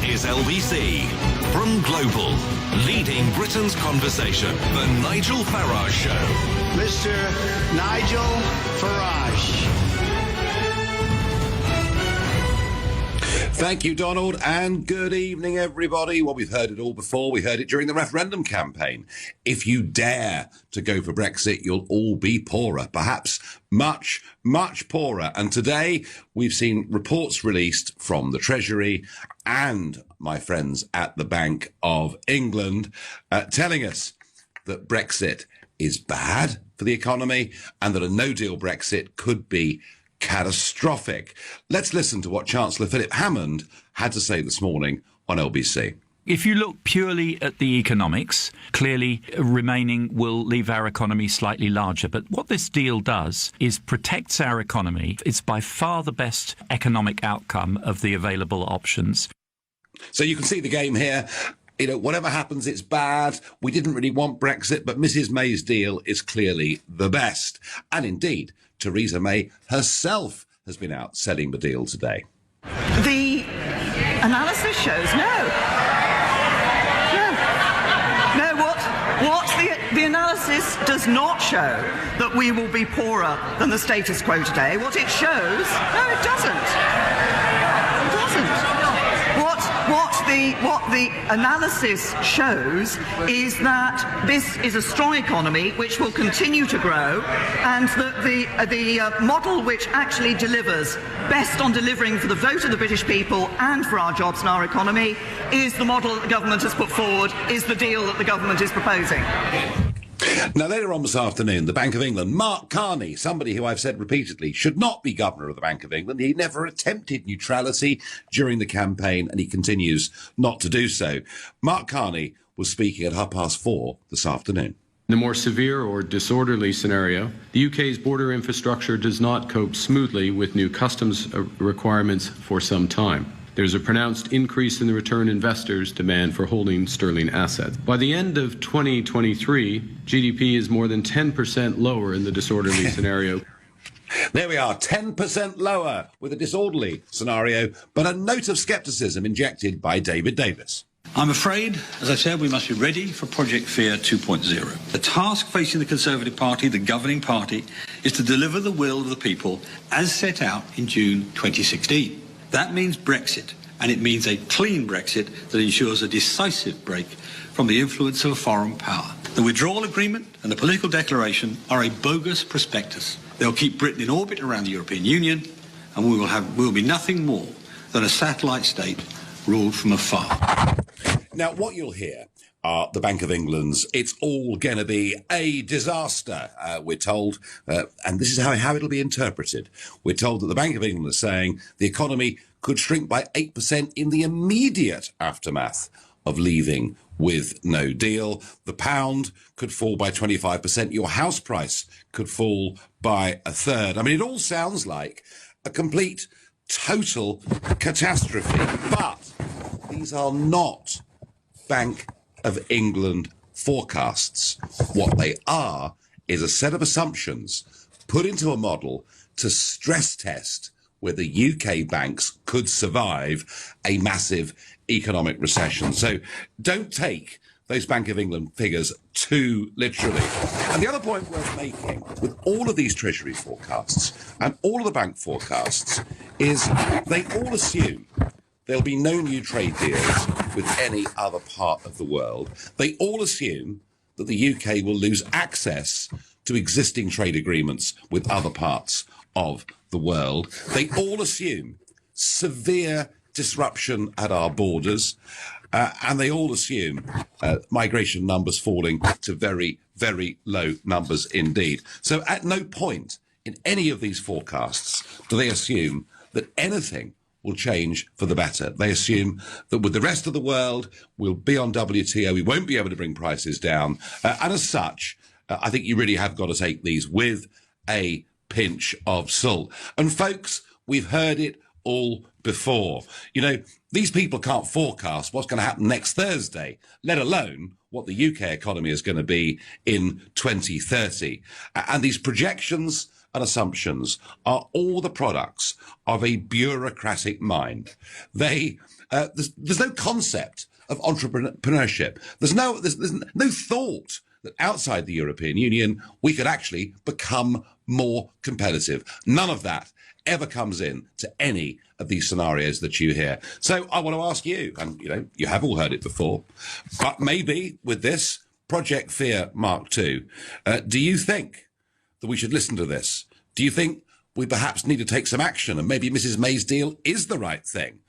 is LBC. From Global, leading Britain's conversation, the Nigel Farage Show. Mr. Nigel Farage. Thank you, Donald, and good evening, everybody. Well, we've heard it all before. We heard it during the referendum campaign. If you dare to go for Brexit, you'll all be poorer, perhaps much, much poorer. And today we've seen reports released from the Treasury and my friends at the Bank of England telling us that Brexit is bad for the economy and that a no-deal Brexit could be catastrophic. Let's listen to what Chancellor Philip Hammond had to say this morning on LBC. If you look purely at the economics, clearly remaining will leave our economy slightly larger. But what this deal does is protects our economy. It's by far the best economic outcome of the available options. So you can see the game here. You know, whatever happens, it's bad. We didn't really want Brexit, but Mrs. May's deal is clearly the best. And indeed, Theresa May herself has been out selling the deal today. The analysis shows no. The analysis does not show that we will be poorer than the status quo today. What it shows, no, it doesn't. It doesn't. What the analysis shows is that this is a strong economy which will continue to grow, and that the model which actually delivers best on delivering for the vote of the British people and for our jobs and our economy is the model that the government has put forward, is the deal that the government is proposing. Now, later on this afternoon, the Bank of England, Mark Carney, somebody who I've said repeatedly should not be governor of the Bank of England. He never attempted neutrality during the campaign, and he continues not to do so. Mark Carney was speaking at 4:30 this afternoon. In the more severe or disorderly scenario, the UK's border infrastructure does not cope smoothly with new customs requirements for some time. There's a pronounced increase in the return investors' demand for holding sterling assets. By the end of 2023, GDP is more than 10% lower in the disorderly scenario. There we are, 10% lower with a disorderly scenario, but a note of scepticism injected by David Davis. I'm afraid, as I said, we must be ready for Project Fear 2.0. The task facing the Conservative Party, the governing party, is to deliver the will of the people as set out in June 2016. That means Brexit, and it means a clean Brexit that ensures a decisive break from the influence of a foreign power. The withdrawal agreement and the political declaration are a bogus prospectus. They'll keep Britain in orbit around the European Union, and we will be nothing more than a satellite state ruled from afar. Now, what you'll hear are the Bank of England's "it's all going to be a disaster," we're told, and this is how it'll be interpreted. We're told that the Bank of England is saying the economy could shrink by 8% in the immediate aftermath of leaving with no deal. The pound could fall by 25%. Your house price could fall by a third. I mean, it all sounds like a complete, total catastrophe. But these are not Bank of England forecasts. What they are is a set of assumptions put into a model to stress test whether UK banks could survive a massive economic recession. So don't take those Bank of England figures too literally. And the other point worth making with all of these Treasury forecasts and all of the bank forecasts is they all assume there'll be no new trade deals with any other part of the world. They all assume that the UK will lose access to existing trade agreements with other parts of the world. They all assume severe disruption at our borders, and they all assume migration numbers falling to very, very low numbers indeed. So at no point in any of these forecasts do they assume that anything will change for the better. They assume that with the rest of the world, we'll be on WTO, we won't be able to bring prices down. And as such, I think you really have got to take these with a pinch of salt. And folks, we've heard it all before. You know, these people can't forecast what's going to happen next Thursday, let alone what the UK economy is going to be in 2030. And these projections and assumptions are all the products of a bureaucratic mind. They there's no concept of entrepreneurship. There's no thought that outside the European Union we could actually become more competitive. None of that ever comes in to any of these scenarios that you hear. So I want to ask you, and you have all heard it before, but maybe with this Project Fear Mark II, do you think that we should listen to this? Do you think we perhaps need to take some action and maybe Mrs. May's deal is the right thing?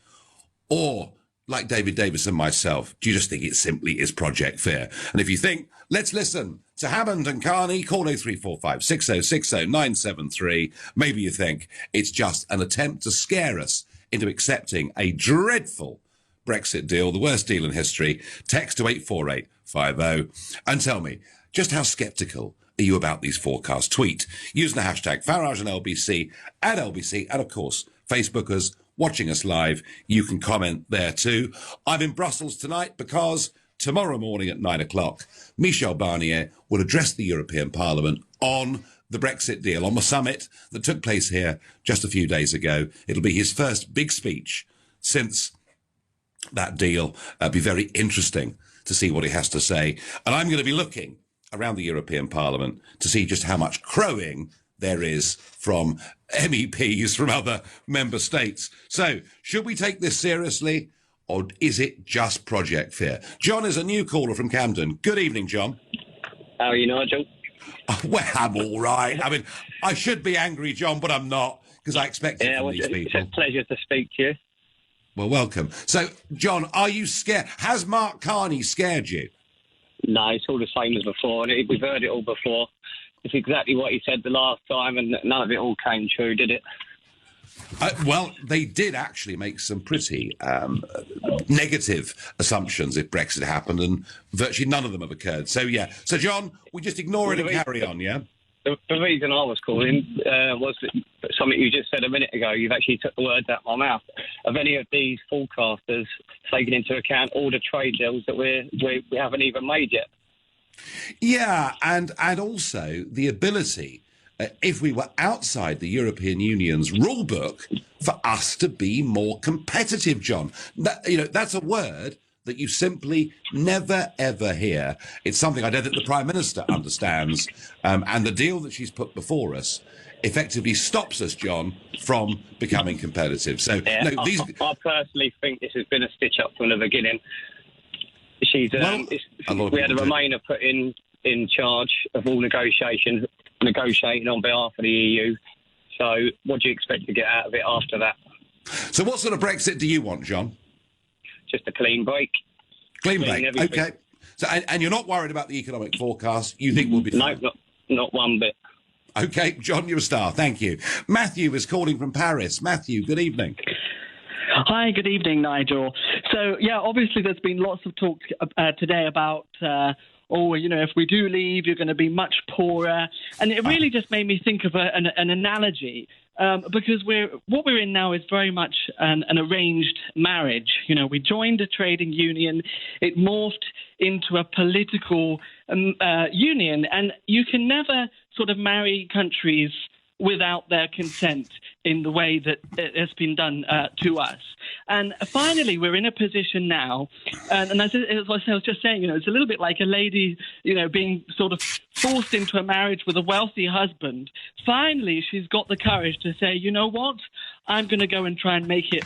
Or, like David Davis and myself, do you just think it simply is Project Fear? And if you think, let's listen to Hammond and Carney, call 0345 6060 973. Maybe you think it's just an attempt to scare us into accepting a dreadful Brexit deal, the worst deal in history. Text to 84850 and tell me, just how sceptical are you about these forecasts? Tweet using the hashtag Farage and LBC at LBC, and of course, Facebookers watching us live, you can comment there too. I'm in Brussels tonight because tomorrow morning at 9 o'clock, Michel Barnier will address the European Parliament on the Brexit deal, on the summit that took place here just a few days ago. It'll be his first big speech since that deal. It'll be very interesting to see what he has to say. And I'm going to be looking around the European Parliament to see just how much crowing there is from MEPs from other member states. So, should we take this seriously, or is it just Project Fear? John is a new caller from Camden. Good evening, John. How are you, Nigel? Well, I'm all right. I mean, I should be angry, John, but I'm not, because I expect it from these people. It's a pleasure to speak to you. Well, welcome. So, John, are you scared? Has Mark Carney scared you? No, it's all the same as before. We've heard it all before. It's exactly what he said the last time, and none of it all came true, did it? Well, they did actually make some pretty negative assumptions if Brexit happened, and virtually none of them have occurred. So, yeah. So, John, we just ignore it and carry on, yeah? The reason I was calling was something you just said a minute ago. You've actually took the words out of my mouth. Of any of these forecasters taking into account all the trade deals that we haven't even made yet? Yeah, and also the ability, if we were outside the European Union's rule book, for us to be more competitive, John. That's a word that you simply never, ever hear. It's something I know that the Prime Minister understands, and the deal that she's put before us effectively stops us, John, from becoming competitive. So, yeah, no, I personally think this has been a stitch up from the beginning. We had a Remainer put in charge of all negotiating on behalf of the EU. So what do you expect to get out of it after that? So what sort of Brexit do you want, John? Just a clean break. Clean break, okay. So, and you're not worried about the economic forecast? You think we'll be fine? No, not one bit. Okay, John, you're a star. Thank you. Matthew is calling from Paris. Matthew, good evening. Hi, good evening, Nigel. So, yeah, obviously there's been lots of talk today about, if we do leave, you're going to be much poorer. And it really just made me think of an analogy, because what we're in now is very much an arranged marriage. We joined a trading union. It morphed into a political union, and you can never sort of marry countries without their consent in the way that it has been done to us. And finally, we're in a position now, and as I was just saying, it's a little bit like a lady, being sort of forced into a marriage with a wealthy husband. Finally, she's got the courage to say, you know what, I'm going to go and try and make a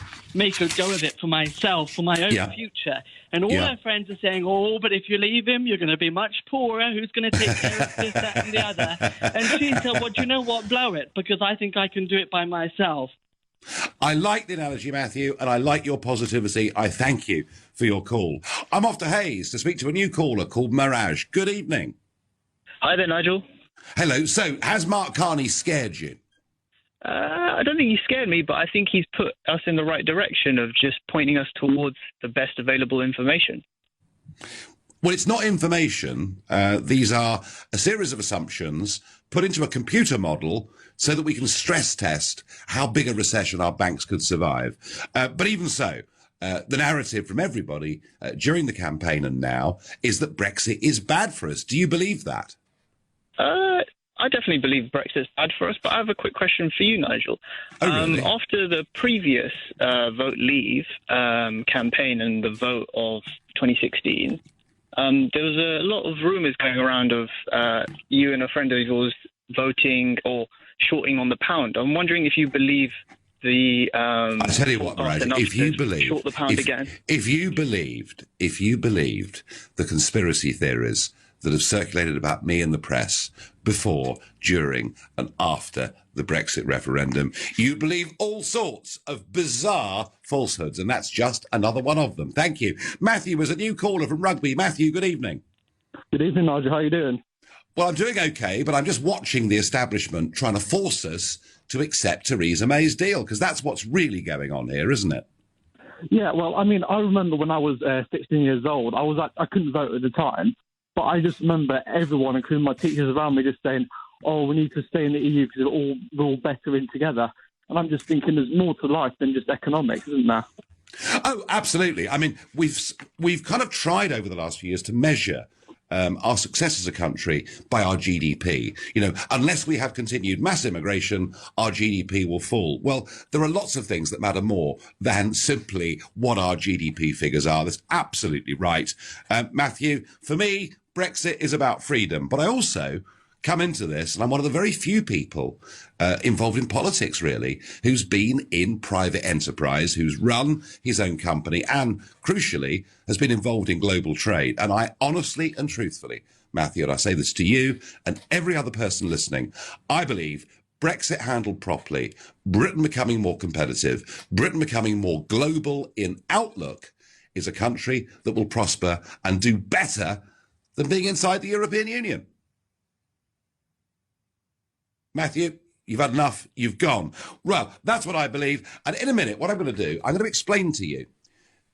go of it for myself, for my own future. And all her friends are saying, but if you leave him, you're going to be much poorer. Who's going to take care of this, that, and the other? And she said, well, do you know what? Blow it, because I think I can do it by myself. I like the analogy, Matthew, and I like your positivity. I thank you for your call. I'm off to Hayes to speak to a new caller called Mirage. Good evening. Hi there, Nigel. Hello. So, has Mark Carney scared you? I don't think he scared me, but I think he's put us in the right direction of just pointing us towards the best available information. Well, it's not information. These are a series of assumptions put into a computer model so that we can stress test how big a recession our banks could survive. But even so, the narrative from everybody during the campaign and now is that Brexit is bad for us. Do you believe that? I definitely believe Brexit's bad for us, but I have a quick question for you, Nigel. Really? After the previous Vote Leave campaign and the vote of 2016, there was a lot of rumours going around of you and a friend of yours voting or shorting on the pound. I'm wondering if you believe the... I tell you what, Raj, if you believe... Short the pound again. If you believed the conspiracy theories that have circulated about me in the press before, during and after the Brexit referendum, you believe all sorts of bizarre falsehoods, and that's just another one of them. Thank you. Matthew was a new caller from Rugby. Matthew, good evening. Good evening, Nigel. How are you doing? Well, I'm doing okay, but I'm just watching the establishment trying to force us to accept Theresa May's deal, because that's what's really going on here, isn't it? Yeah, well, I mean, I remember when I was 16 years old, I couldn't vote at the time, but I just remember everyone, including my teachers around me, just saying, oh, we need to stay in the EU because we're all better in together. And I'm just thinking there's more to life than just economics, isn't there? Oh, absolutely. I mean, we've kind of tried over the last few years to measure our success as a country by our GDP. You know, unless we have continued mass immigration, our GDP will fall. Well, there are lots of things that matter more than simply what our GDP figures are. That's absolutely right. Matthew, for me, Brexit is about freedom, but I also come into this, and I'm one of the very few people involved in politics, really, who's been in private enterprise, who's run his own company, and crucially, has been involved in global trade. And I honestly and truthfully, Matthew, and I say this to you and every other person listening, I believe Brexit handled properly, Britain becoming more competitive, Britain becoming more global in outlook, is a country that will prosper and do better than being inside the European Union. Matthew, you've had enough. You've gone. Well, that's what I believe. And in a minute, what I'm going to do, I'm going to explain to you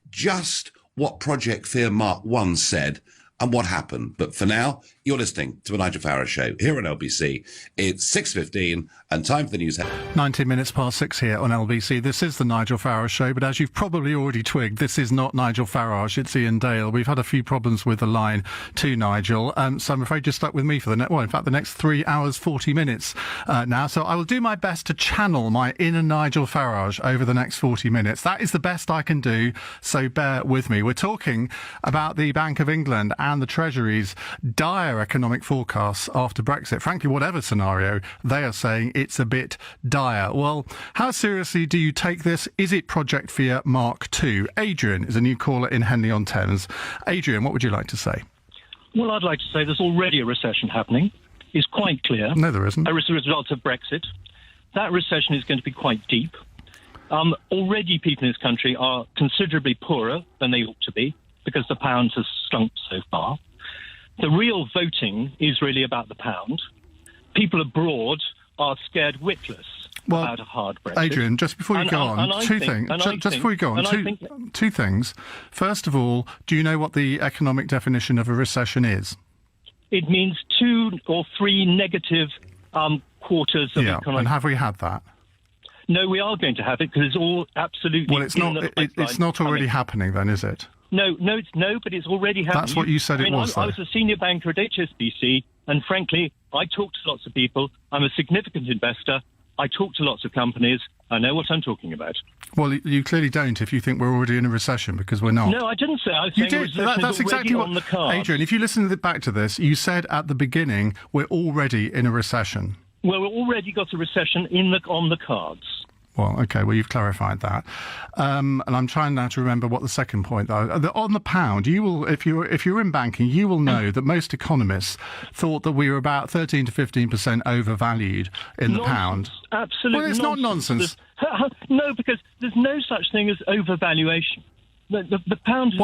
just what Project Fear Mark 1 said and what happened. But for now, you're listening to the Nigel Farage Show here on LBC. It's 6:15 and time for the news. 19 minutes past 6 here on LBC. This is the Nigel Farage Show, but as you've probably already twigged, this is not Nigel Farage, it's Iain Dale. We've had a few problems with the line to Nigel, so I'm afraid you're stuck with me for the next 3 hours, 40 minutes now. So I will do my best to channel my inner Nigel Farage over the next 40 minutes. That is the best I can do, so bear with me. We're talking about the Bank of England and the Treasury's dire economic forecasts after Brexit. Frankly, whatever scenario, they are saying it's a bit dire. Well, how seriously do you take this? Is it Project Fear Mark 2? Adrian is a new caller in Henley-on-Thames. Adrian, what would you like to say? Well, I'd like to say there's already a recession happening. It's quite clear. No, there isn't. As a result of Brexit. That recession is going to be quite deep. Already people in this country are considerably poorer than they ought to be because the pound has shrunk so far. The real voting is really about the pound. People abroad are scared witless about a hard Brexit. Adrian, just before you go on, two things. First of all, do you know what the economic definition of a recession is? It means 2 or 3 negative quarters of economic... and have we had that? No, we are going to have it because it's all absolutely... Well, it's not already happening then, is it? No, but it's already happening. That's what you said it was, though. I was a senior banker at HSBC, and frankly, I talk to lots of people. I'm a significant investor. I talk to lots of companies. I know what I'm talking about. Well, you clearly don't if you think we're already in a recession, because we're not. No, I didn't say. I was saying recession is already on the cards. Adrian, if you listen back to this, you said at the beginning we're already in a recession. Well, we've already got a recession on the cards. Well, OK, well, you've clarified that. And I'm trying now to remember what the second point, though. On the pound, you will, if you're in banking, you will know that most economists thought that we were about 13 to 15% overvalued in the pound. Absolutely. Well, it's not nonsense. No, because there's no such thing as overvaluation. The pound is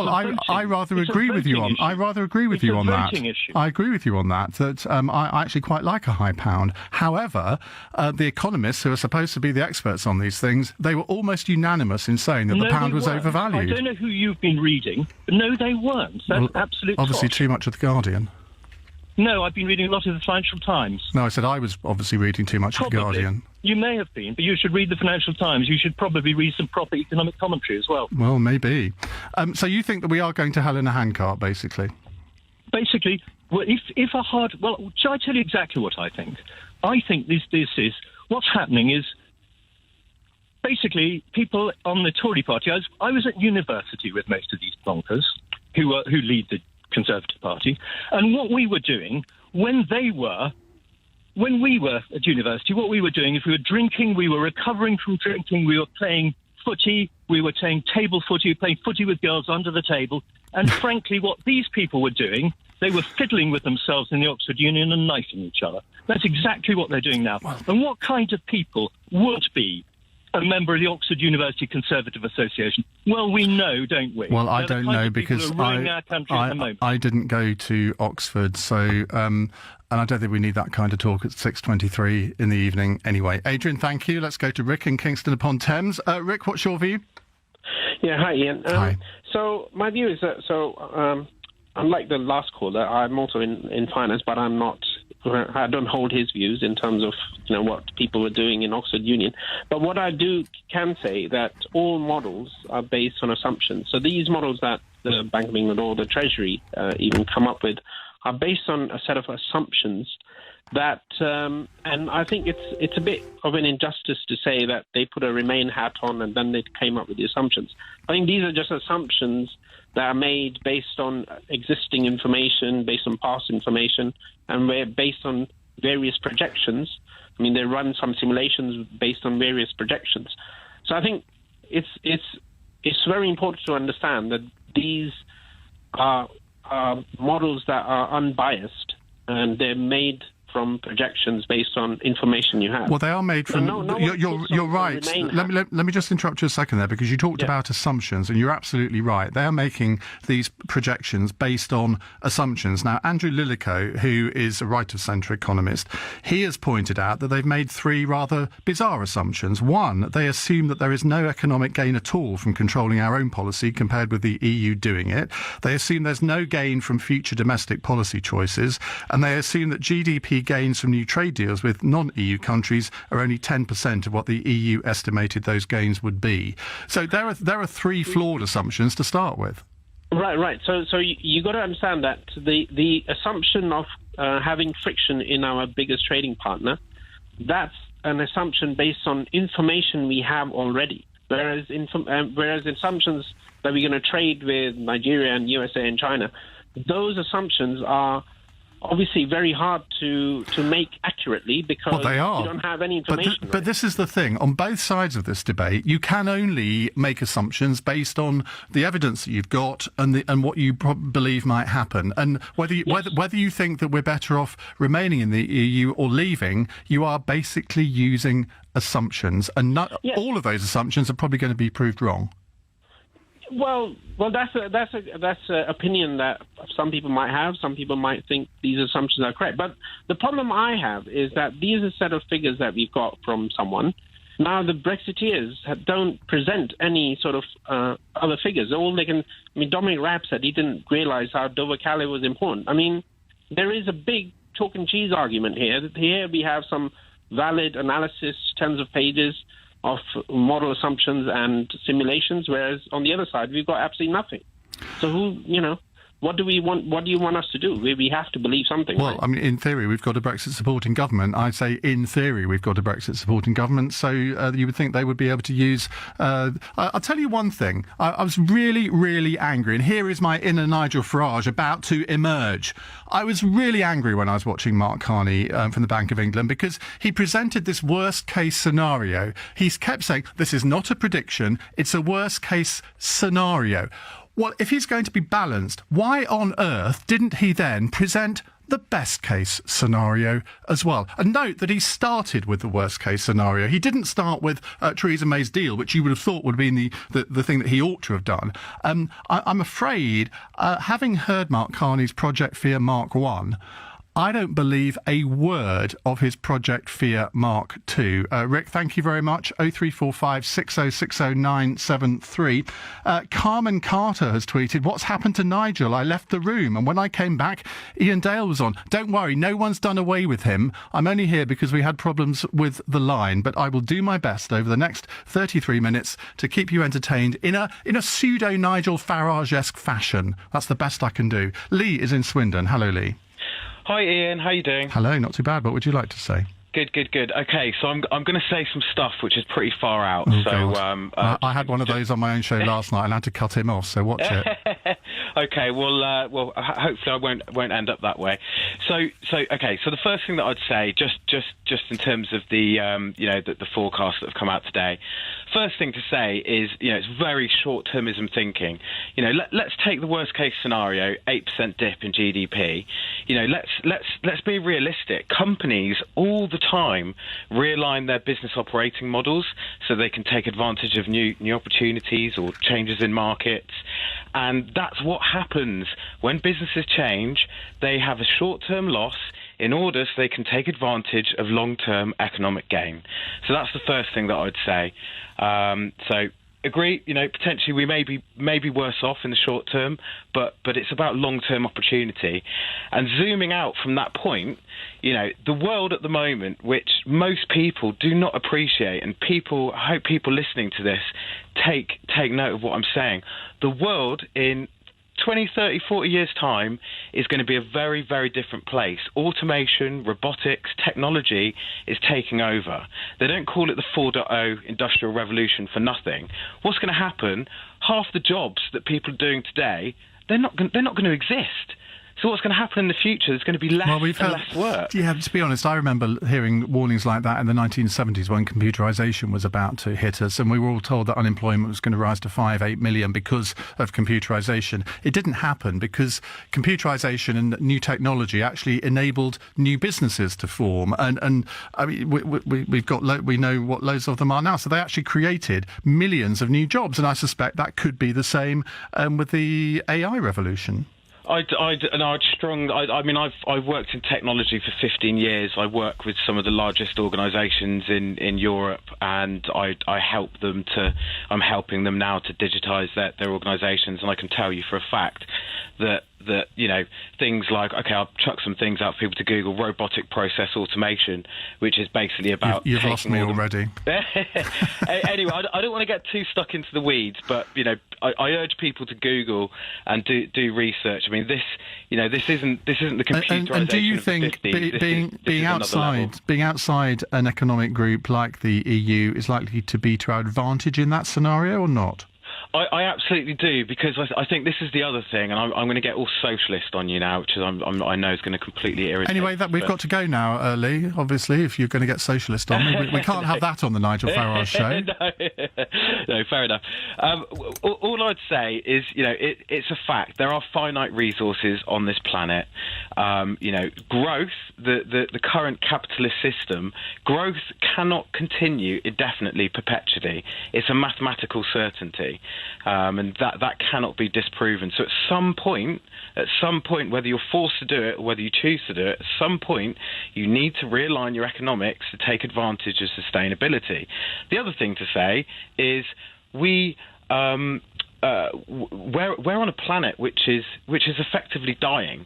I rather agree with you on. I rather agree with you on that. I agree with you on that. That I actually quite like a high pound. However, the economists who are supposed to be the experts on these things, they were almost unanimous in saying that the pound was overvalued. I don't know who you've been reading, but no, they weren't. That's absolute. Obviously, tosh. too much of the Guardian. No, I've been reading a lot of the Financial Times. No, I said I was obviously reading too much of the Guardian. You may have been, but you should read the Financial Times. You should probably read some proper economic commentary as well. Well, maybe. So you think that we are going to hell in a handcart, basically? Basically, Well, if a hard... Well, shall I tell you exactly what I think? I think this is... What's happening is basically people on the Tory party... I was at university with most of these bonkers who lead the Conservative Party, and what we were doing when we were at university, what we were doing is we were drinking, we were recovering from drinking, we were playing footy, we were playing table footy, we were playing footy with girls under the table, and frankly, what these people were doing... They were fiddling with themselves in the Oxford Union and knifing each other. That's exactly what they're doing now. And what kind of people would be a member of the Oxford University Conservative Association? Well, we know, don't we? Well, I don't know because I didn't go to Oxford, so and I don't think we need that kind of talk at 6:23 in the evening anyway. Adrian, thank you. Let's go to Rick in Kingston upon Thames. Rick, what's your view? Yeah, hi, Ian. Hi. So my view is that unlike the last caller, I'm also in finance, but I don't hold his views in terms of what people were doing in Oxford Union. But what I can say that all models are based on assumptions. So these models that the Bank of England or the Treasury even come up with are based on a set of assumptions that, and I think it's a bit of an injustice to say that they put a Remain hat on and then they came up with the assumptions. I think these are just assumptions that are made based on existing information, based on past information, and we're based on various projections. I mean, they run some simulations based on various projections. So I think it's very important to understand that these are models that are unbiased, and they're made from projections based on information you have. Well, they are made from... You're right. Let me just interrupt you a second there, because you talked about assumptions, and you're absolutely right. They are making these projections based on assumptions. Now, Andrew Lillico, who is a right-of-centre economist, he has pointed out that they've made three rather bizarre assumptions. One, they assume that there is no economic gain at all from controlling our own policy compared with the EU doing it. They assume there's no gain from future domestic policy choices, and they assume that GDP gains from new trade deals with non-EU countries are only 10% of what the EU estimated those gains would be. So there are three flawed assumptions to start with. Right. So you got to understand that the assumption of having friction in our biggest trading partner, that's an assumption based on information we have already. Whereas assumptions that we're going to trade with Nigeria and USA and China, those assumptions are obviously very hard to make accurately because they are. You don't have any information. But this is the thing. On both sides of this debate, you can only make assumptions based on the evidence that you've got and what you believe might happen. And whether you think that we're better off remaining in the EU or leaving, you are basically using assumptions. And all of those assumptions are probably going to be proved wrong. Well, that's an opinion that some people might have. Some people might think these assumptions are correct. But the problem I have is that these are a set of figures that we've got from someone. Now, the Brexiteers don't present any sort of other figures. All they can... I mean, Dominic Raab said he didn't realise how Dover-Calais was important. I mean, there is a big chalk and cheese argument here. Here we have some valid analysis, tens of pages of model assumptions and simulations, whereas on the other side, we've got absolutely nothing. So what do we want? What do you want us to do? We have to believe something. Well, right? I mean, in theory, we've got a Brexit-supporting government. I say, in theory, we've got a Brexit-supporting government, so you would think they would be able to use... I'll tell you one thing. I was really, really angry, and here is my inner Nigel Farage about to emerge. I was really angry when I was watching Mark Carney from the Bank of England because he presented this worst-case scenario. He kept saying, this is not a prediction, it's a worst-case scenario. Well, if he's going to be balanced, why on earth didn't he then present the best-case scenario as well? And note that he started with the worst-case scenario. He didn't start with Theresa May's deal, which you would have thought would have been the thing that he ought to have done. I'm afraid, having heard Mark Carney's Project Fear Mark 1, I don't believe a word of his Project Fear Mark 2. Rick, thank you very much. 0345 6060 973. Carmen Carter has tweeted, what's happened to Nigel? I left the room, and when I came back, Iain Dale was on. Don't worry, no one's done away with him. I'm only here because we had problems with the line, but I will do my best over the next 33 minutes to keep you entertained in a pseudo-Nigel Farage-esque fashion. That's the best I can do. Lee is in Swindon. Hello, Lee. Hi, Ian. How you doing? Hello, not too bad. What would you like to say? Good. Okay, so I'm going to say some stuff which is pretty far out. Oh, so God. I had one of those on my own show last night and I had to cut him off, so watch it. Okay, well, hopefully I won't end up that way. So the first thing that I'd say, just in terms of the the forecasts that have come out today, first thing to say is, it's very short-termism thinking. Let's take the worst-case scenario, 8% dip in GDP. Let's be realistic. Companies all the time realign their business operating models so they can take advantage of new opportunities or changes in markets, and that's what happens when businesses change. They have a short-term loss in order so they can take advantage of long-term economic gain. So that's the first thing that I'd say. So agree, potentially we may be worse off in the short term, but it's about long-term opportunity. And zooming out from that point, the world at the moment, which most people do not appreciate, and I hope people listening to this take note of what I'm saying. The world in 20, 30, 40 years' time is going to be a very, very different place. Automation, robotics, technology is taking over. They don't call it the 4.0 industrial revolution for nothing. What's going to happen? Half the jobs that people are doing today, they're not going to exist. So what's going to happen in the future? There's going to be less work. Yeah, to be honest, I remember hearing warnings like that in the 1970s when computerisation was about to hit us, and we were all told that unemployment was going to rise to 5-8 million because of computerisation. It didn't happen because computerisation and new technology actually enabled new businesses to form, and I mean, we know what loads of them are now. So they actually created millions of new jobs, and I suspect that could be the same with the AI revolution. I've worked in technology for 15 years. I work with some of the largest organisations in Europe, and I help them I'm helping them now to digitise their organisations, and I can tell you for a fact that things like, okay, I'll chuck some things out for people to Google, robotic process automation, which is basically about... You've lost me already. Anyway, I don't want to get too stuck into the weeds, but, I urge people to Google and do research. I mean, this isn't the computerisation and do you think being outside an economic group like the EU is likely to be to our advantage in that scenario or not? I absolutely do, because I think this is the other thing, and I'm going to get all socialist on you now, which is I know is going to completely irritate. Anyway, we've got to go now, Lee. Obviously, if you're going to get socialist on, we can't have that on the Nigel Farage Show. No, fair enough. All I'd say is, it's a fact. There are finite resources on this planet. Growth, the current capitalist system, growth cannot continue indefinitely, perpetually. It's a mathematical certainty. And that cannot be disproven. So at some point, whether you're forced to do it or whether you choose to do it, at some point you need to realign your economics to take advantage of sustainability. The other thing to say is we're on a planet which is effectively dying.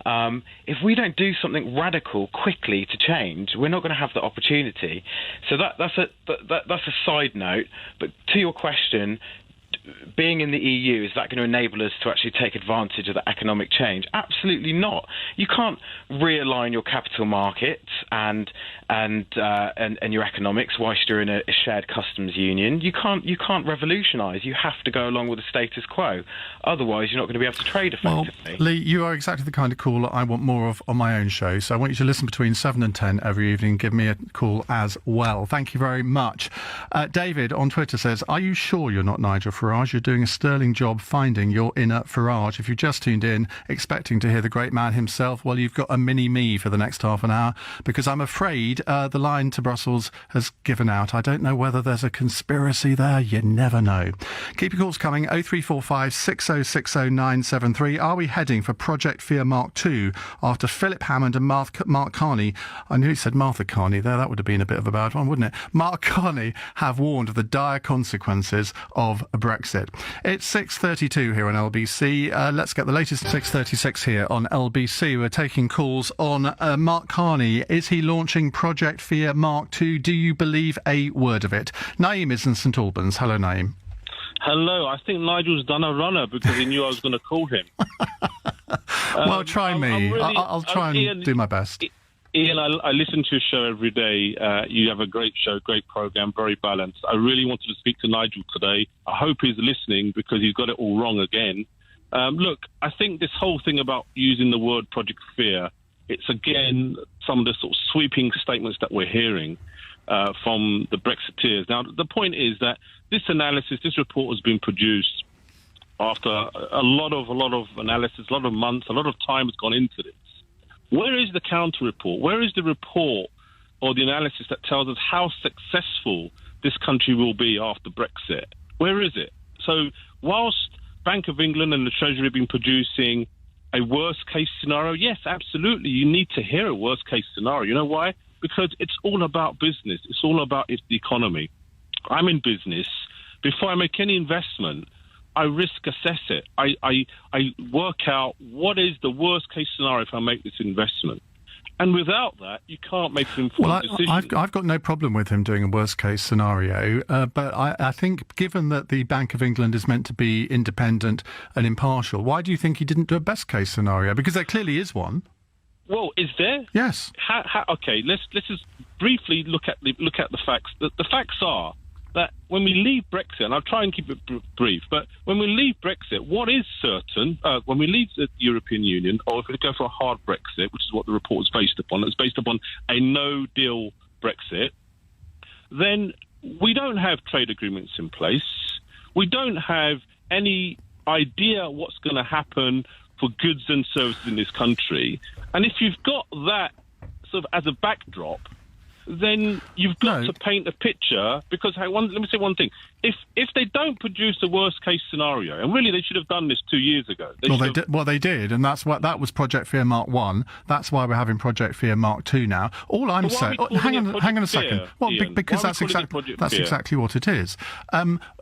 If we don't do something radical quickly to change, we're not going to have the opportunity. So that's a side note. But to your question, being in the EU, is that going to enable us to actually take advantage of the economic change? Absolutely not. You can't realign your capital markets and your economics whilst you're in a shared customs union. You can't revolutionise. You have to go along with the status quo. Otherwise, you're not going to be able to trade effectively. Well, Lee, you are exactly the kind of caller I want more of on my own show. So I want you to listen between 7 and 10 every evening. Give me a call as well. Thank you very much. David on Twitter says, "Are you sure you're not Nigel Farage? You're doing a sterling job finding your inner Farage. If you just tuned in expecting to hear the great man himself, well, you've got a mini-me for the next half an hour, because I'm afraid the line to Brussels has given out. I don't know whether there's a conspiracy there. You never know." Keep your calls coming. 0345 6060 973. Are we heading for Project Fear Mark II after Philip Hammond and Mark Carney? I knew he said Martha Carney there. That would have been a bit of a bad one, wouldn't it? Mark Carney have warned of the dire consequences of Brexit. It's 6:32 here on LBC. Let's get the latest. 6:36 here on LBC. We're taking calls on Mark Carney. Is he launching Project Fear Mark II? Do you believe a word of it? Naeem is in St Albans. Hello, Naeem. Hello. I think Nigel's done a runner because he knew I was going to call him. Well, try me. I'll try and Iain, do my best. Iain, I listen to your show every day. You have a great show, great program, very balanced. I really wanted to speak to Nigel today. I hope he's listening because he's got it all wrong again. Look, I think this whole thing about using the word Project Fear, it's again some of the sort of sweeping statements that we're hearing from the Brexiteers. Now, the point is that this analysis, this report has been produced after a lot of analysis, a lot of months, a lot of time has gone into this. Where is the counter report? Where is the report or the analysis that tells us how successful this country will be after Brexit? Where is it? So whilst Bank of England and the Treasury have been producing a worst-case scenario, yes, absolutely, you need to hear a worst-case scenario. You know why? Because it's all about business. It's all about the economy. I'm in business. Before I make any investment, I risk assess it. I work out what is the worst case scenario if I make this investment. And without that, you can't make an informed decision. I've got no problem with him doing a worst case scenario, but I think given that the Bank of England is meant to be independent and impartial, why do you think he didn't do a best case scenario? Because there clearly is one. Well, is there? Yes. Okay, let's just briefly look at the facts. The facts are that when we leave Brexit, and I'll try and keep it brief, but when we leave Brexit, what is certain, when we leave the European Union, or if we go for a hard Brexit, which is what the report is based upon, it's based upon a no-deal Brexit, then we don't have trade agreements in place. We don't have any idea what's going to happen for goods and services in this country. And if you've got that sort of as a backdrop, then you've got to paint a picture, because let me say one thing. If they don't produce a worst-case scenario, and really they should have done this 2 years ago. They did, and that was Project Fear Mark 1. That's why we're having Project Fear Mark 2 now. All I'm saying... hang on a second. Well, because that's exactly what it is.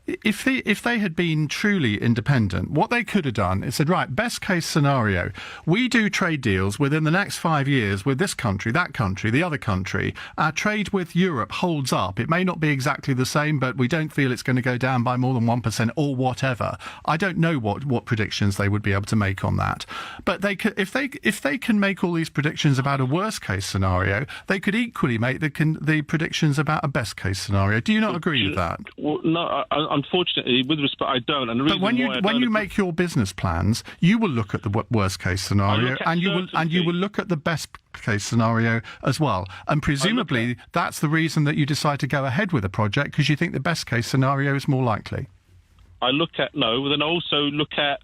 If they had been truly independent, what they could have done is said, right, best case scenario, we do trade deals within the next 5 years with this country, that country, the other country. Our trade with Europe holds up. It may not be exactly the same, but we don't feel it's going to go down by more than 1% or whatever. I don't know what predictions they would be able to make on that. But they could, if they can make all these predictions about a worst case scenario, they could equally make the predictions about a best case scenario. Do you not agree with that? Well, no, unfortunately, with respect, I don't. And the reason but when you make your business plans, you will look at the worst case scenario, and you will look at the best case scenario as well. And presumably, that's the reason that you decide to go ahead with a project, because you think the best case scenario is more likely. I look at then I also look at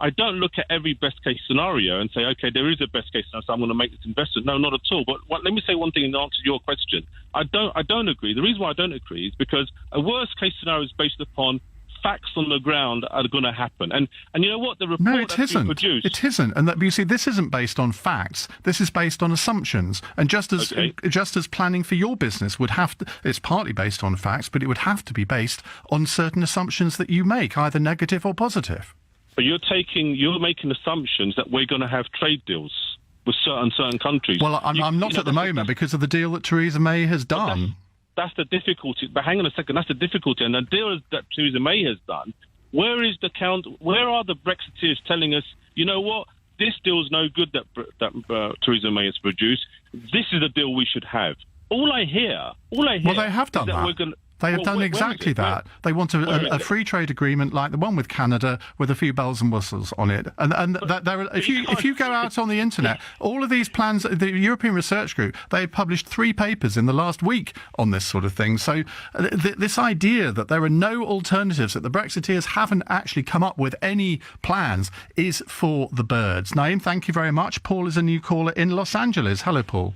I don't look at every best case scenario and say, okay, there is a best case scenario, so I'm going to make this investment. No, not at all. But let me say one thing in answer to your question. I don't agree. The reason why I don't agree is because a worst case scenario is based upon facts on the ground are going to happen. And you know what? The report that's been produced... It isn't. And you see, this isn't based on facts. This is based on assumptions. And just as planning for your business would have to... It's partly based on facts, but it would have to be based on certain assumptions that you make, either negative or positive. But you're making assumptions that we're going to have trade deals with certain countries. Well, I'm not at the moment because of the deal that Theresa May has done. That's the difficulty. But hang on a second, that's the difficulty. And the deal that Theresa May has done, where are the Brexiteers telling us, you know what, this deal's no good that Theresa May has produced. This is the deal we should have. All I hear. Well, they have done that. They have done exactly that. They want a free trade agreement like the one with Canada with a few bells and whistles on it. And if you go out on the internet, all of these plans, the European Research Group, they published 3 papers in the last week on this sort of thing. So this idea that there are no alternatives, that the Brexiteers haven't actually come up with any plans, is for the birds. Naeem, thank you very much. Paul is a new caller in Los Angeles. Hello, Paul.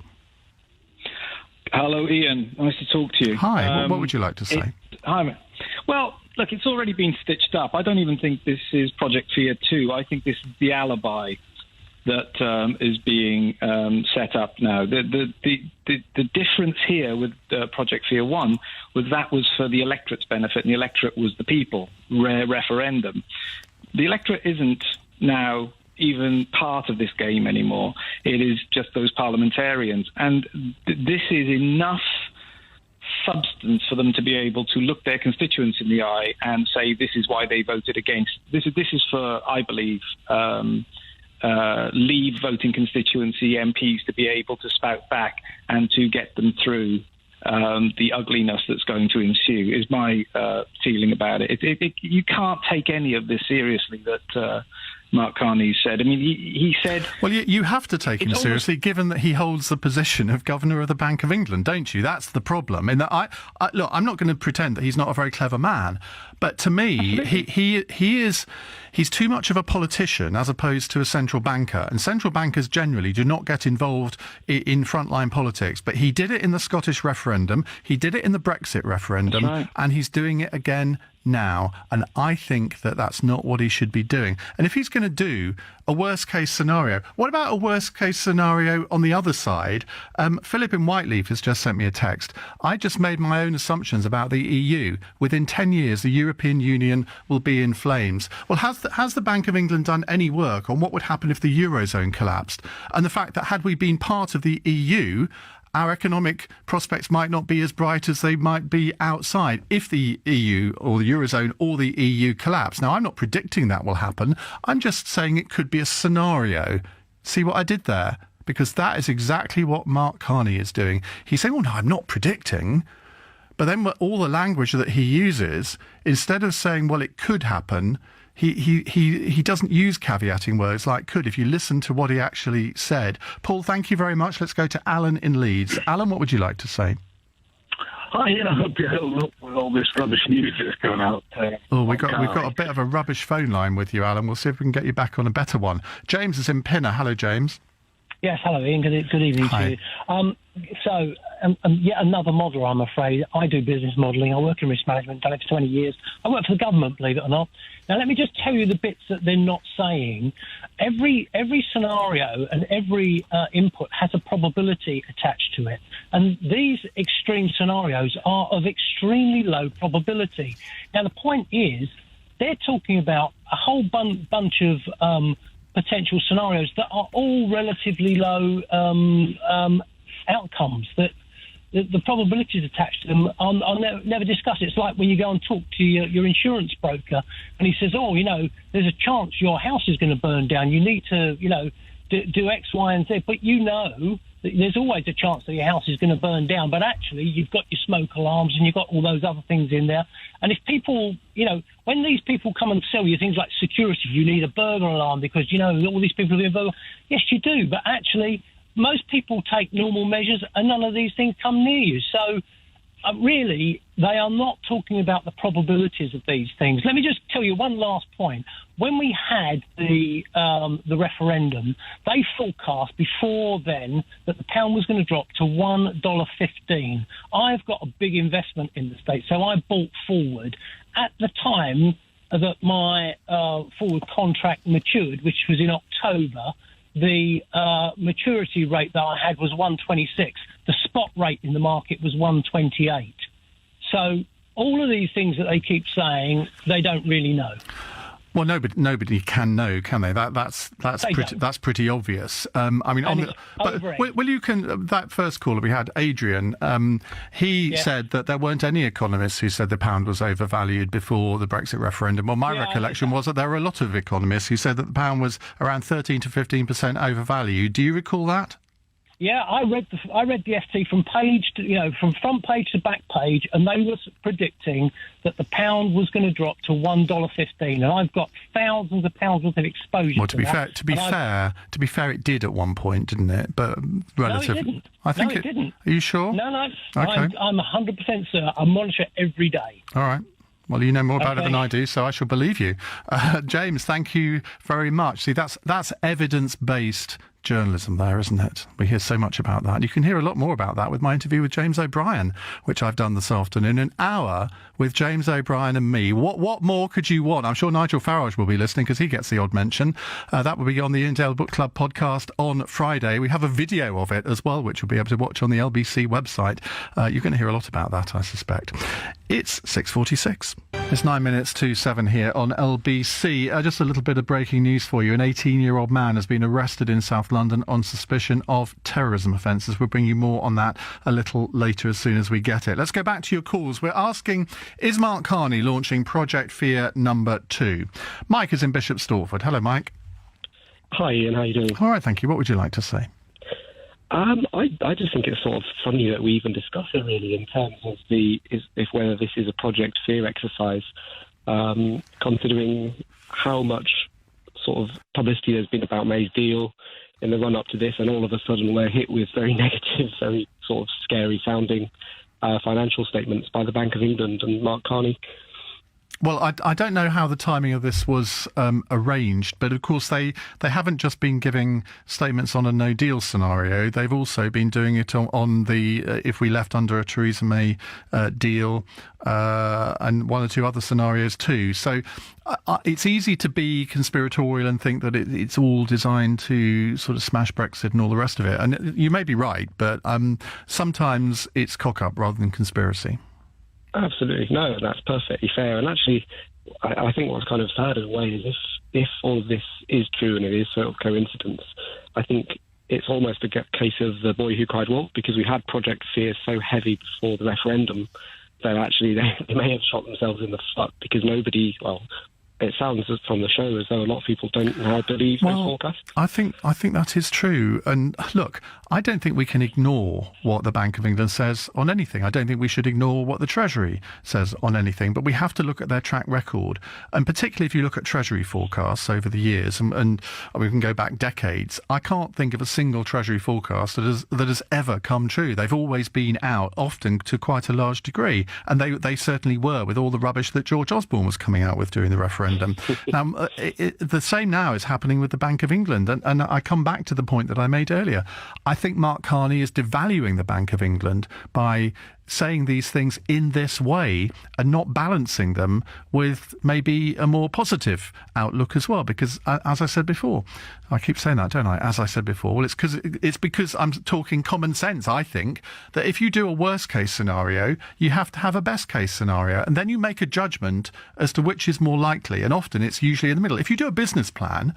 Hello, Iain. Nice to talk to you. Hi. What would you like to say? Hi. Well, look, it's already been stitched up. I don't even think this is Project Fear 2. I think this is the alibi that is being set up now. The difference here with Project Fear 1 was that was for the electorate's benefit, and the electorate was the people. Rare referendum. The electorate isn't now even part of this game anymore. It is just those parliamentarians. And this is enough substance for them to be able to look their constituents in the eye and say this is why they voted against. This is for, I believe, Leave voting constituency MPs to be able to spout back and to get them through the ugliness that's going to ensue, is my feeling about it. You can't take any of this seriously that Mark Carney said. I mean, he said... Well, you have to take him seriously, given that he holds the position of Governor of the Bank of England, don't you? That's the problem. In that look, I'm not going to pretend that he's not a very clever man, but to me, he's too much of a politician as opposed to a central banker. And central bankers generally do not get involved in frontline politics. But he did it in the Scottish referendum, he did it in the Brexit referendum, right. And he's doing it again now, and I think that that's not what he should be doing. And if he's going to do a worst-case scenario, what about a worst-case scenario on the other side? Philip in Whiteleaf has just sent me a text. I just made my own assumptions about the EU. Within 10 years, the European Union will be in flames. Well, has the Bank of England done any work on what would happen if the Eurozone collapsed? And the fact that had we been part of the EU, our economic prospects might not be as bright as they might be outside if the EU or the Eurozone or the EU collapse. Now, I'm not predicting that will happen. I'm just saying it could be a scenario. See what I did there? Because that is exactly what Mark Carney is doing. He's saying, well, no, I'm not predicting. But then all the language that he uses, instead of saying, well, it could happen, he doesn't use caveating words like could. If you listen to what he actually said. Paul, thank you very much. Let's go to Alan in Leeds. Alan, what would you like to say? I hope you held up with all this rubbish news that's going out. We've got a bit of a rubbish phone line with you, Alan. We'll see if we can get you back on a better one. James is in Pinner. Hello, James. Yes, hello, Ian. Good evening to you. So, yet another model, I'm afraid. I do business modelling. I work in risk management, done it for 20 years. I work for the government, believe it or not. Now, let me just tell you the bits that they're not saying. Every scenario and every input has a probability attached to it. And these extreme scenarios are of extremely low probability. Now, the point is, they're talking about a whole bunch of potential scenarios that are all relatively low outcomes, that the probabilities attached to them are never discussed. It's like when you go and talk to your insurance broker and he says, there's a chance your house is going to burn down. You need to, do X, Y, and Z. But there's always a chance that your house is going to burn down. But actually, you've got your smoke alarms and you've got all those other things in there. And if people, when these people come and sell you things like security, you need a burglar alarm because, all these people are burglar. Yes, you do. But actually, most people take normal measures and none of these things come near you. So really, they are not talking about the probabilities of these things. Let me just tell you one last point. When we had the referendum, they forecast before then that the pound was going to drop to $1.15. I've got a big investment in the States, so I bought forward. At the time that my forward contract matured, which was in October, the maturity rate that I had was 126. The spot rate in the market was 128. So all of these things that they keep saying, they don't really know. Well, nobody can know, can they? That's pretty obvious. That first caller we had, Adrian, he said that there weren't any economists who said the pound was overvalued before the Brexit referendum. Well, my recollection was that there were a lot of economists who said that the pound was around 13 to 15% overvalued. Do you recall that? Yeah, I read the FT from from front page to back page, and they were predicting that the pound was going to drop to $1.15, and I've got thousands of pounds worth of exposure. Well, to be fair, it did at one point, didn't it? But relative. No, it didn't. I think it didn't. Are you sure? No. Okay. I'm 100% certain. I monitor it every day. All right. Well, you know more about it than I do, so I shall believe you. James, thank you very much. See, that's evidence-based journalism there, isn't it? We hear so much about that. You can hear a lot more about that with my interview with James O'Brien, which I've done this afternoon. An hour with James O'Brien and me. What more could you want? I'm sure Nigel Farage will be listening because he gets the odd mention. That will be on the Iain Dale Book Club podcast on Friday. We have a video of it as well, which you'll be able to watch on the LBC website. You're going to hear a lot about that, I suspect. It's 6:46. It's 9 minutes to 7 here on LBC. Just a little bit of breaking news for you. An 18-year-old man has been arrested in South London on suspicion of terrorism offences. We'll bring you more on that a little later as soon as we get it. Let's go back to your calls. We're asking, is Mark Carney launching Project Fear number 2? Mike is in Bishop Stortford. Hello, Mike. Hi, Ian. How are you doing? All right, thank you. What would you like to say? I just think it's sort of funny that we even discuss it, really, in terms of whether this is a Project Fear exercise, considering how much sort of publicity there's been about May's deal in the run-up to this, and all of a sudden we're hit with very negative, very sort of scary-sounding financial statements by the Bank of England and Mark Carney. Well, I don't know how the timing of this was arranged, but of course they haven't just been giving statements on a no-deal scenario. They've also been doing it on the if we left under a Theresa May deal and one or two other scenarios too. So it's easy to be conspiratorial and think that it's all designed to sort of smash Brexit and all the rest of it. And you may be right, but sometimes it's cock-up rather than conspiracy. Absolutely. No, that's perfectly fair. And actually, I think what's kind of sad in a way is if all of this is true and it is sort of coincidence, I think it's almost a case of the boy who cried wolf, because we had Project Fear so heavy before the referendum that actually they may have shot themselves in the foot, because nobody, well, it sounds from the show as though a lot of people don't now believe those forecasts. I think that is true. And look, I don't think we can ignore what the Bank of England says on anything. I don't think we should ignore what the Treasury says on anything. But we have to look at their track record. And particularly if you look at Treasury forecasts over the years, and we can go back decades, I can't think of a single Treasury forecast that has ever come true. They've always been out, often to quite a large degree. And they certainly were, with all the rubbish that George Osborne was coming out with during the referendum. Now, the same now is happening with the Bank of England. And I come back to the point that I made earlier. I think Mark Carney is devaluing the Bank of England by saying these things in this way and not balancing them with maybe a more positive outlook as well. Because, as I said before, I keep saying that, don't I? As I said before, well, it's because I'm talking common sense. I think that if you do a worst case scenario, you have to have a best case scenario, and then you make a judgment as to which is more likely. And often it's usually in the middle. If you do a business plan,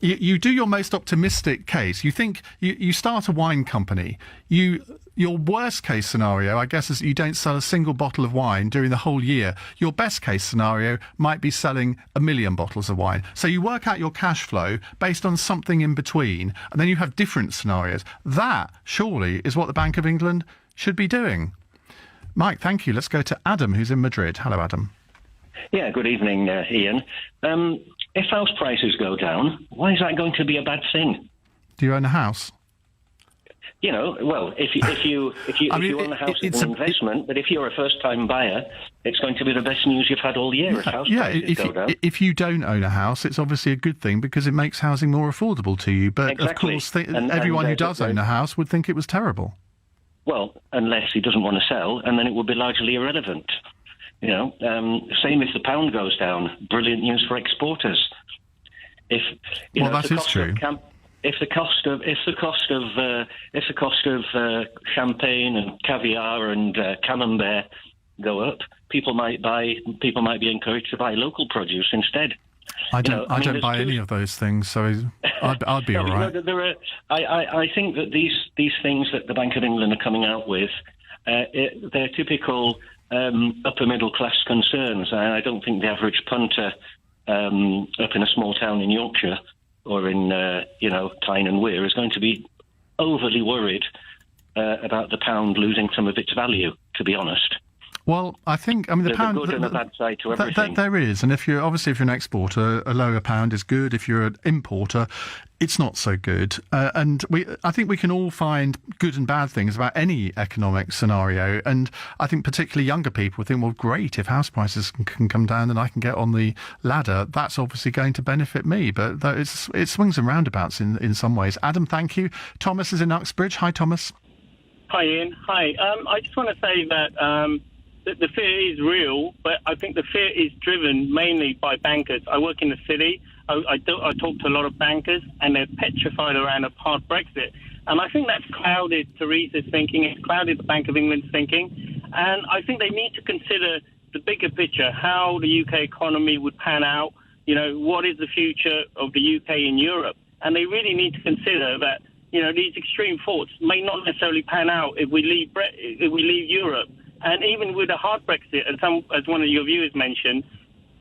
you do your most optimistic case. You think you start a wine company. Your worst case scenario, I guess, is you don't sell a single bottle of wine during the whole year. Your best case scenario might be selling 1 million bottles of wine. So you work out your cash flow based on something in between, and then you have different scenarios. That, surely, is what the Bank of England should be doing. Mike, thank you. Let's go to Adam, who's in Madrid. Hello, Adam. Yeah, good evening, Ian. If house prices go down, why is that going to be a bad thing? Do you own a house? You know, well, if you own a house, it's an investment. But if you're a first-time buyer, it's going to be the best news you've had all year. If house prices go down. If you don't own a house, it's obviously a good thing because it makes housing more affordable to you. But exactly. Of course, everyone who does own a house would think it was terrible. Well, unless he doesn't want to sell, and then it would be largely irrelevant. You know, same if the pound goes down. Brilliant news for exporters. If that is true. If the cost of champagne and caviar and camembert go up, people might be encouraged to buy local produce instead. I don't buy any of those things, so I'd be all right. I think that these things that the Bank of England are coming out with, they're typical upper middle class concerns. And I don't think the average punter up in a small town in Yorkshire or in Tyne and Wear is going to be overly worried about the pound losing some of its value, to be honest. Well, I think the There's pound. a good and a bad side to everything. There is, and if you're an exporter, a lower pound is good. If you're an importer, it's not so good. And I think we can all find good and bad things about any economic scenario. And I think particularly younger people think, well, great, if house prices can come down and I can get on the ladder, that's obviously going to benefit me. But it swings and roundabouts in some ways. Adam, thank you. Thomas is in Uxbridge. Hi, Thomas. Hi, Ian. Hi. I just want to say that the fear is real, but I think the fear is driven mainly by bankers. I work in the city. I talk to a lot of bankers, and they're petrified around a hard Brexit. And I think that's clouded Theresa's thinking. It's clouded the Bank of England's thinking. And I think they need to consider the bigger picture, how the UK economy would pan out. What is the future of the UK in Europe? And they really need to consider that, these extreme thoughts may not necessarily pan out if we leave Europe. And even with a hard Brexit, as one of your viewers mentioned,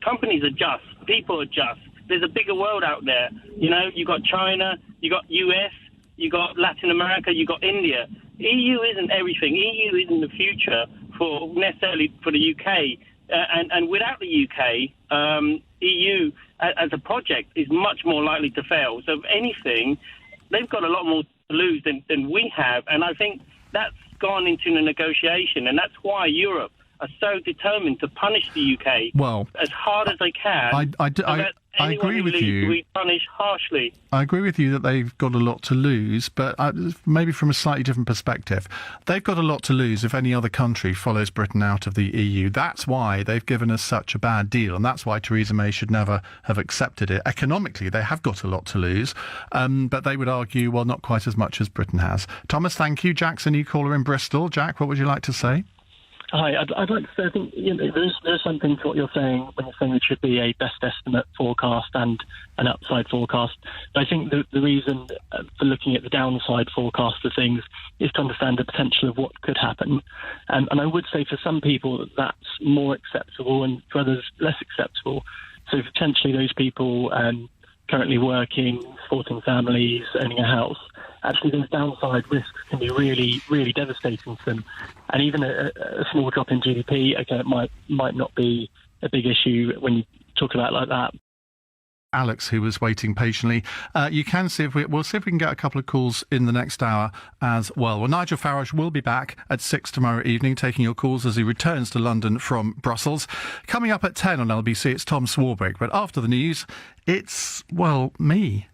companies adjust, people adjust. There's a bigger world out there. You got China, you got US, you got Latin America, you got India. EU isn't everything. EU isn't the future necessarily for the UK. And without the UK, EU as a project is much more likely to fail. So if anything, they've got a lot more to lose than we have. And I think that's gone into the negotiation. And that's why Europe are so determined to punish the UK as hard as they can. I agree with you. We punish harshly. I agree with you that they've got a lot to lose, but maybe from a slightly different perspective. They've got a lot to lose if any other country follows Britain out of the EU. That's why they've given us such a bad deal, and that's why Theresa May should never have accepted it. Economically, they have got a lot to lose, but they would argue, well, not quite as much as Britain has. Thomas, thank you. Jack's a new caller in Bristol. Jack, what would you like to say? Hi, I'd like to say, I think there's something to what you're saying when you're saying it should be a best estimate forecast and an upside forecast. But I think the reason for looking at the downside forecast of things is to understand the potential of what could happen. And I would say for some people that's more acceptable and for others less acceptable. So potentially those people currently working, supporting families, owning a house, actually those downside risks can be really, really devastating to them. And even a small drop in GDP, again, it might not be a big issue when you talk about it like that. Alex, who was waiting patiently. You can see we'll see if we can get a couple of calls in the next hour as well. Well, Nigel Farage will be back at 6 tomorrow evening, taking your calls as he returns to London from Brussels. Coming up at 10 on LBC, it's Tom Swarbrick. But after the news, it's, me.